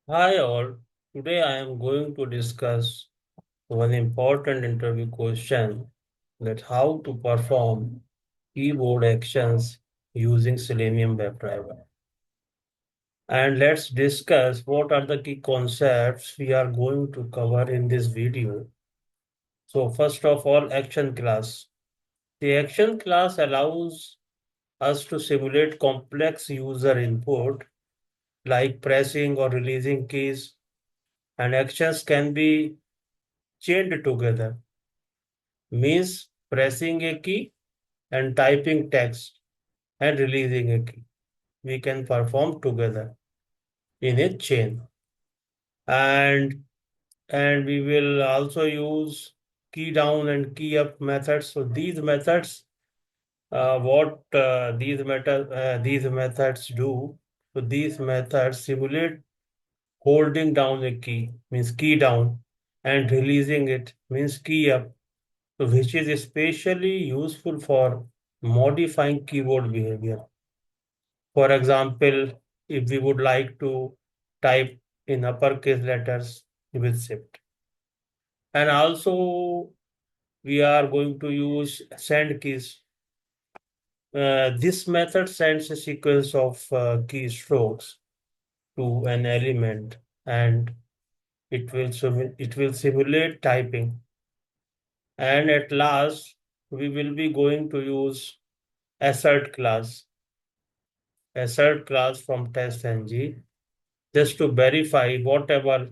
Hi all. Today I am going to discuss one important interview question, that how to perform keyboard actions using Selenium Webdriver. And let's discuss what are the key concepts we are going to cover in this video. So first of all, action class. The action class allows us to simulate complex user input like pressing or releasing keys, and actions can be chained together, means pressing a key and typing text and releasing a key. We can perform together in a chain. And we will also use key down and key up methods. So these methods, what these methods do, so these methods simulate holding down a key, means key down, and releasing it, means key up, so which is especially useful for modifying keyboard behavior. For example, if we would like to type in uppercase letters with shift. And also we are going to use send keys. This method sends a sequence of keystrokes to an element, and it will simulate typing. And at last, we will be going to use assert class from testng, just to verify whatever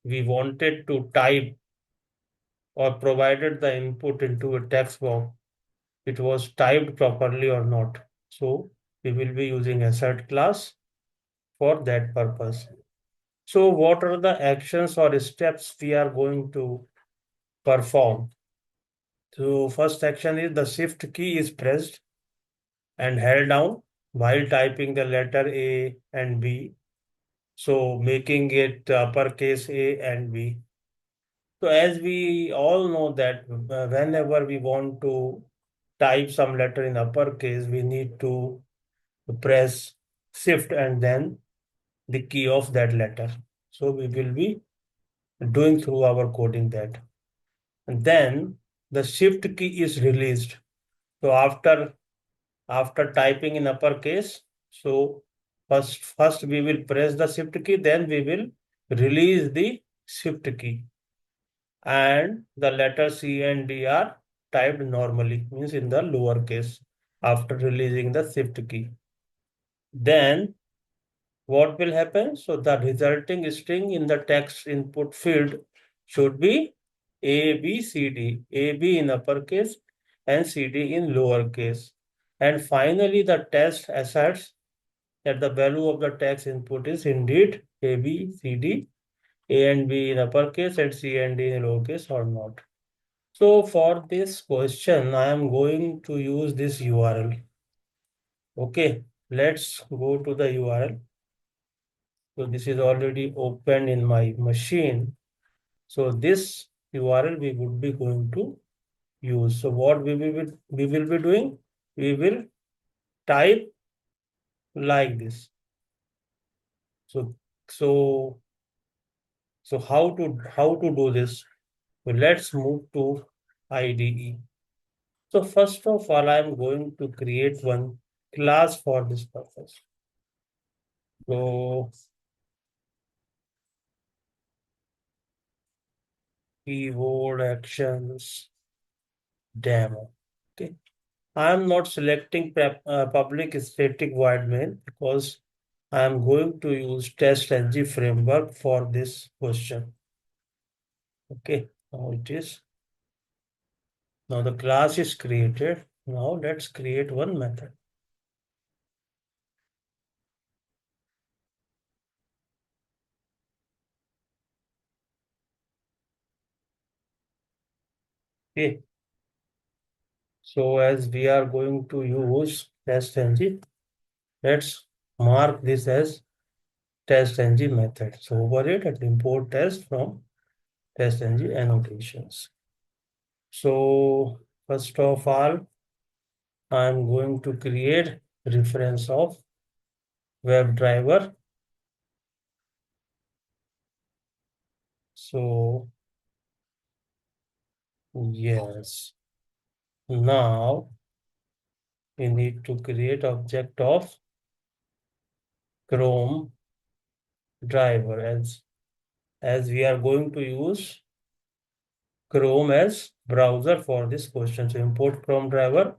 we wanted to type or provided the input into a text box, it was typed properly or not. So we will be using assert class for that purpose. So what are the actions or steps we are going to perform? So first action is the shift key is pressed and held down while typing the letter A and B, so making it uppercase A and B. So as we all know that whenever we want to type some letter in uppercase, we need to press shift and then the key of that letter. So we will be doing through our coding that. And then the shift key is released. So after typing in uppercase, so first we will press the shift key, then we will release the shift key, and the letter C and D are typed normally, means in the lower case, after releasing the shift key. Then what will happen? So the resulting string in the text input field should be A, B, C, D. A, B in uppercase and C, D in lowercase. And finally, the test asserts that the value of the text input is indeed A, B, C, D, A and B in uppercase and C and D in lowercase or not. So for this question, I am going to use this URL. Okay, let's go to the URL. So this is already open in my machine. So this URL we would be going to use. So what we will be doing? We will type like this. So so how to do this? So let's move to IDE. So first of all, I am going to create one class for this purpose. So keyboard actions demo. Okay. I am not selecting public static void main because I am going to use testng framework for this question. Okay. Now it is. Now the class is created. Now let's create one method. Okay. So as we are going to use testng, let's mark this as testng method. So over it, let's import test from testng annotations. So first of all, I'm going to create reference of WebDriver So yes, now we need to create object of Chrome driver as we are going to use Chrome as browser for this question. So import Chrome driver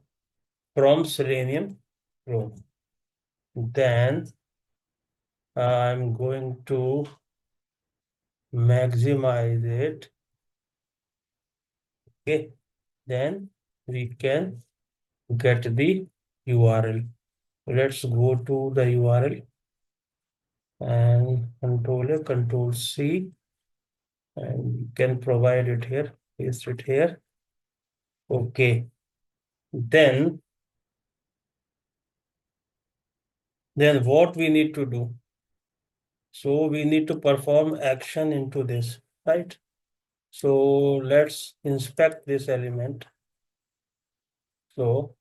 from Selenium Chrome. Then I'm going to maximize it. Okay. Then we can get the URL. Let's go to the URL and Control C, and you can provide it here, paste it here. Okay. Then what we need to do? So we need to perform action into this, right? So let's inspect this element. So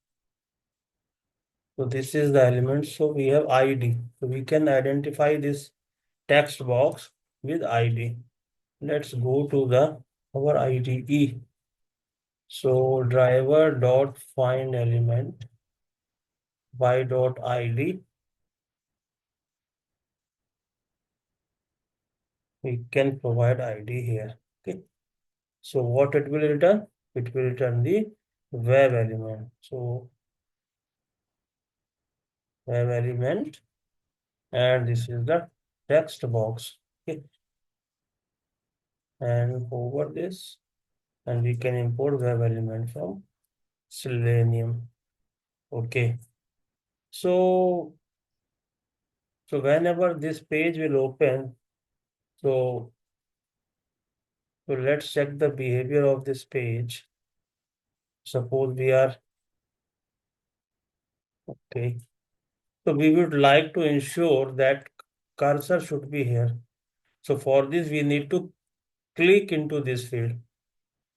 this is the element. So we have ID. So we can identify this text box with ID. Let's go to our IDE. So driver dot find element by dot ID. We can provide ID here. Okay. So what it will return? It will return the web element. So web element, and this is the text box. Okay. And over this, and we can import web element from Selenium. Okay. So whenever this page will open, so let's check the behavior of this page. Suppose we are okay. So we would like to ensure that cursor should be here. So for this, we need to click into this field.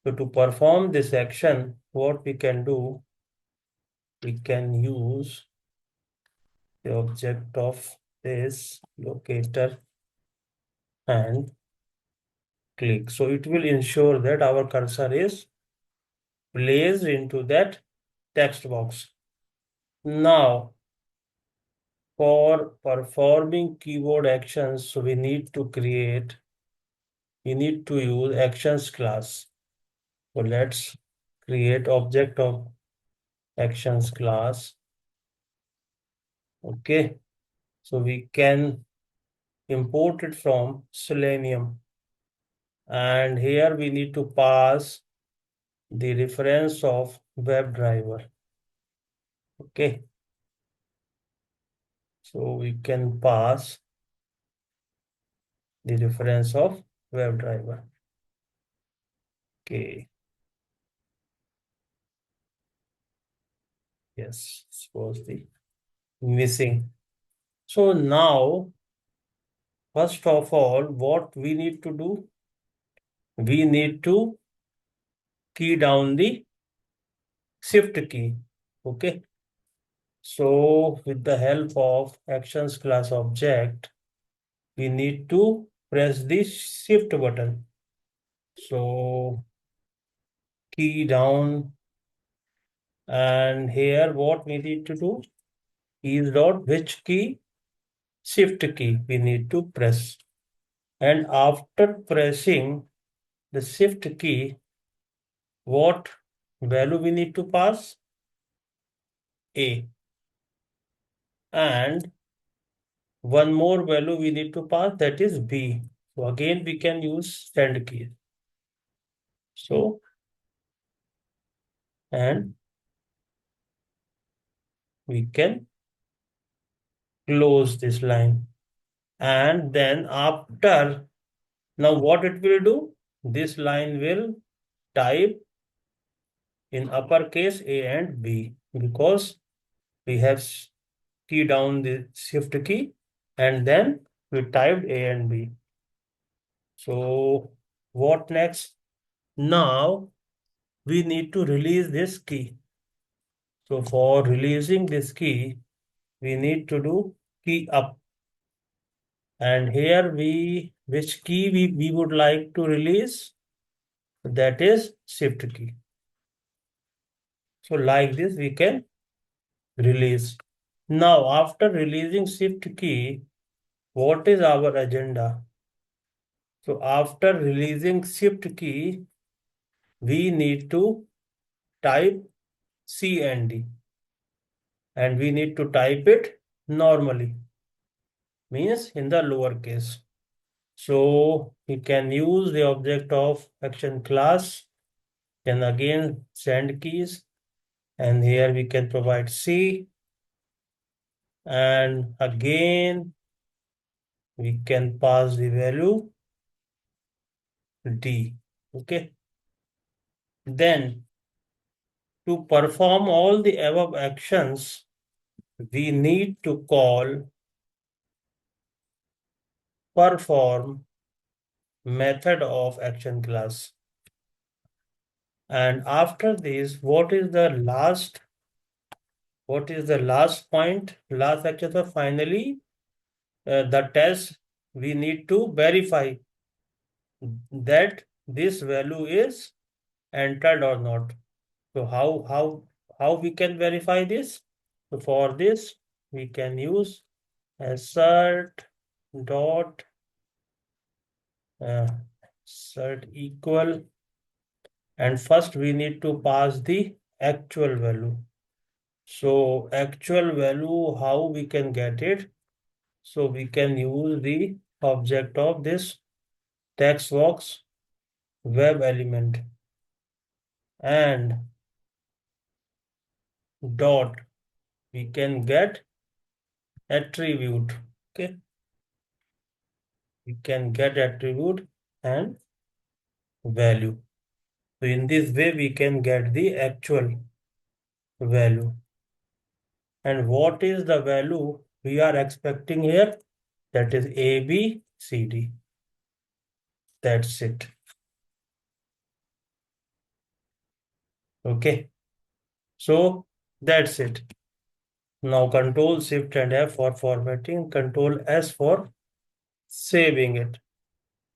So to perform this action, what we can do, we can use the object of this locator and click. So it will ensure that our cursor is placed into that text box. Now, for performing keyboard actions, so we need to use actions class. So let's create object of actions class. Okay. So we can import it from Selenium. And here we need to pass the reference of WebDriver. Okay. So we can pass the reference of WebDriver. Okay. Yes, suppose the missing. So now, first of all, what we need to do? We need to key down the shift key. Okay. So with the help of actions class object, we need to press the shift button. So key down, and here what we need to do is dot which key? Shift key we need to press. And after pressing the shift key, what value we need to pass? A. And one more value we need to pass, that is B. So again we can use send key. So and we can close this line. And then after, now what it will do? This line will type in uppercase A and B because we have key down the shift key and then we typed A and B. So what next? Now we need to release this key. So for releasing this key, we need to do key up. And here which key we would like to release? That is shift key. So like this we can release. Now after releasing shift key, what is our agenda? So after releasing shift key, we need to type CND and we need to type it normally, means in the lower case. So we can use the object of action class, then again send keys, and here we can provide C, and again we can pass the value D. Okay. Then to perform all the above actions, we need to call perform method of action class. And after this, what is the last point? Last action. So finally, the test, we need to verify that this value is entered or not. So how we can verify this? So for this, we can use assert dot uh, assert equal, and first we need to pass the actual value. So actual value, how we can get it? So we can use the object of this text box web element and dot, we can get attribute. Okay, we can get attribute and value. So in this way we can get the actual value. And what is the value we are expecting here? That is A, B, C, D. That's it. Okay. So that's it. Now Control Shift and F for formatting, Control S for saving it.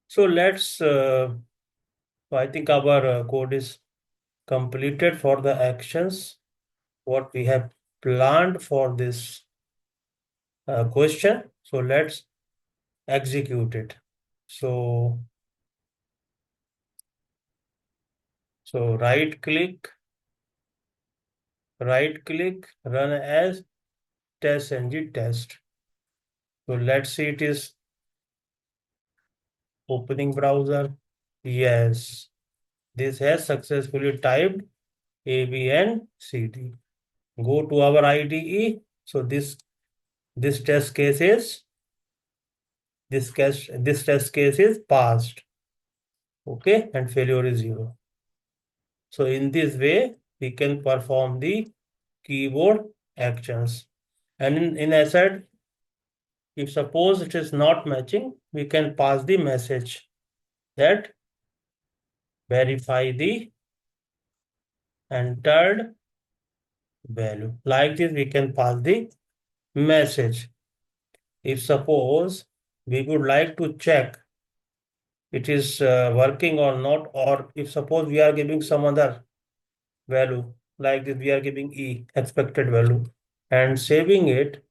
So I think our code is completed for the actions, what we have planned for this question. So let's execute it. So right click, run as test test. So let's see, it is opening browser. Yes, this has successfully typed A, B, and C, D. Go to our IDE. So this test case is this test case is passed. Okay, and failure is 0. So in this way, we can perform the keyboard actions. And in asset, if suppose it is not matching, we can pass the message that verify the entered value. Like this, we can pass the message. If suppose we would like to check it is working or not, or if suppose we are giving some other value, like this, we are giving E, expected value, and saving it,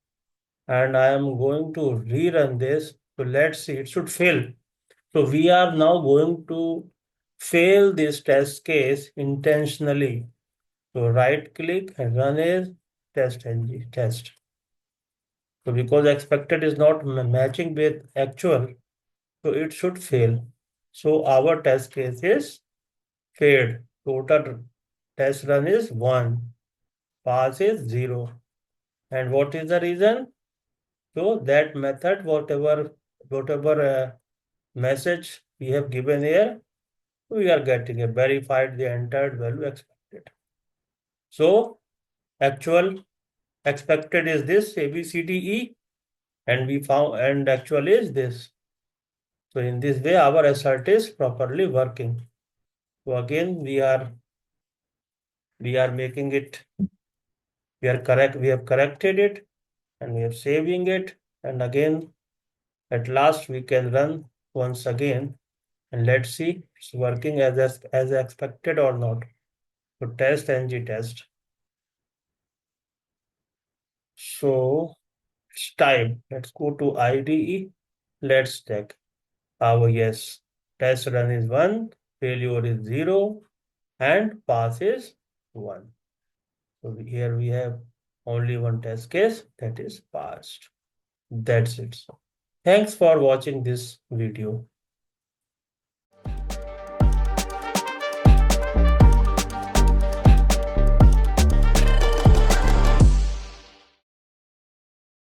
and I am going to rerun this. So let's see, it should fail. So we are now going to fail this test case intentionally. So right click and run as test. So because expected is not matching with actual, so it should fail. So our test case is failed. Total test run is 1. Pass is 0. And what is the reason? So that method, whatever message we have given here, we are getting a verified the entered value expected. So actual expected is this A, B, C, D, E, and we found, and actual is this. So in this way, our assert is properly working. So again, we are making it, we have corrected it, and we are saving it, and again At last, we can run once again and let's see it's working as expected or not. So test ng test. So it's time. Let's go to IDE. Let's check. Our yes, test run is 1, failure is 0, and pass is 1. So here we have only one test case that is passed. That's it. Thanks for watching this video.